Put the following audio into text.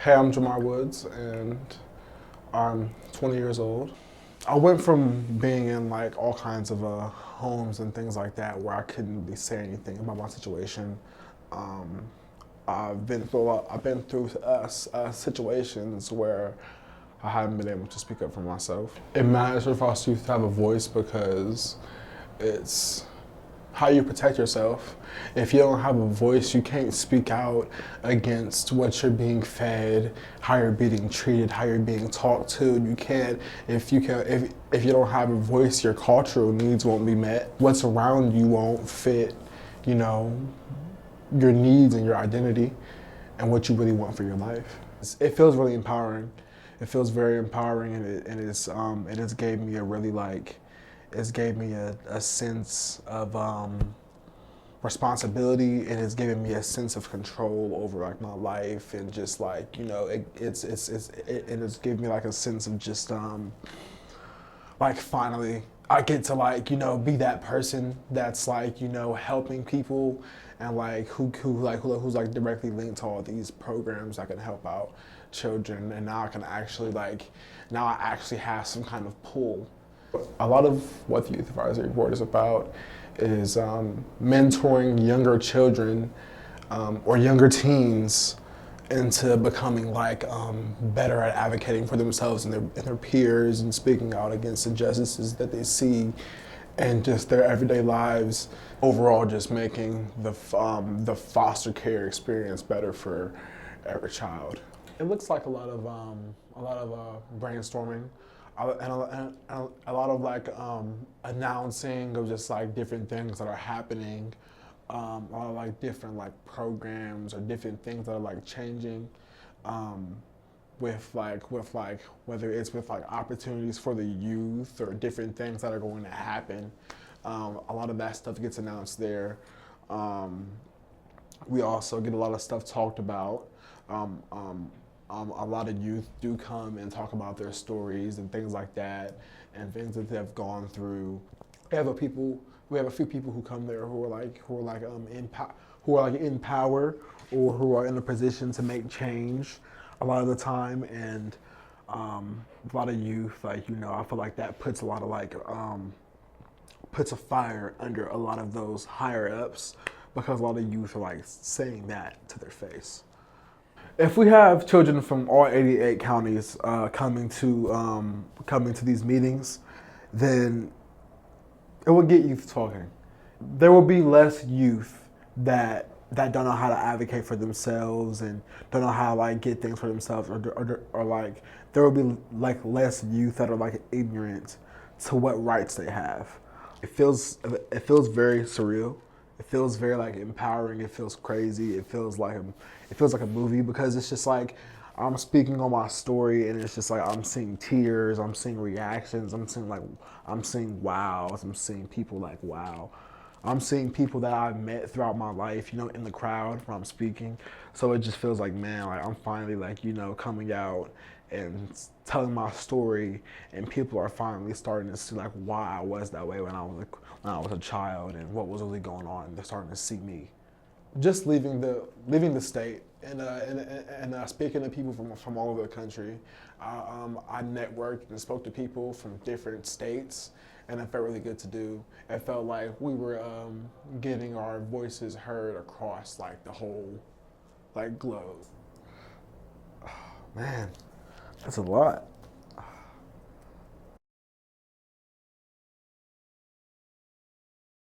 Hey, I'm Jahmie Woods, and I'm 20 years old. I went from being in like all kinds of homes and things like that where I couldn't really say anything about my situation. Um, I've been through situations where I haven't been able to speak up for myself. It matters for us youth to have a voice because it's how you protect yourself. If you don't have a voice, you can't speak out against what you're being fed, how you're being treated, how you're being talked to. You can't, if you don't have a voice, your cultural needs won't be met. What's around you won't fit, you know, your needs and your identity and what you really want for your life. It feels really empowering. It feels very empowering, and it has gave me a really it's gave me a sense of responsibility. It has given me a sense of control over like my life, and just like, you know, it has given me like a sense of just like finally I get to like, you know, be that person that's like, you know, helping people and like who's like directly linked to all these programs that can help out children. And now I can actually now I actually have some kind of pull. A lot of what the Youth Advisory Board is about is mentoring younger children or younger teens into becoming better at advocating for themselves and their peers and speaking out against injustices that they see and just their everyday lives. Overall, just making the foster care experience better for every child. It looks like a lot of brainstorming, and a lot of announcing of just like different things that are happening. A lot of like different like programs or different things that are like changing, with whether it's with like opportunities for the youth or different things that are going to happen. A lot of that stuff gets announced there. We also get a lot of stuff talked about. A lot of youth do come and talk about their stories and things like that, and things that they've gone through. We have a few people who come there who are in power or who are in a position to make change a lot of the time, and a lot of youth, I feel like that puts a lot of puts a fire under a lot of those higher ups, because a lot of youth are saying that to their face. If we have children from all 88 counties coming to these meetings, then it will get youth talking. There will be less youth that don't know how to advocate for themselves and don't know how to get things for themselves, or there will be less youth that are ignorant to what rights they have. It feels very surreal. It feels very empowering. It feels crazy. It feels like a movie, because it's just I'm speaking on my story, and it's just I'm seeing tears, I'm seeing reactions, I'm seeing wows, I'm seeing people wow. I'm seeing people that I've met throughout my life, in the crowd when I'm speaking. So it just feels man, I'm finally coming out and telling my story, and people are finally starting to see why I was that way when I was a child and what was really going on. They're starting to see me. Just leaving the state and speaking to people from all over the country. I networked and spoke to people from different states, and it felt really good to do. It felt like we were getting our voices heard across the whole globe. Oh, man, that's a lot.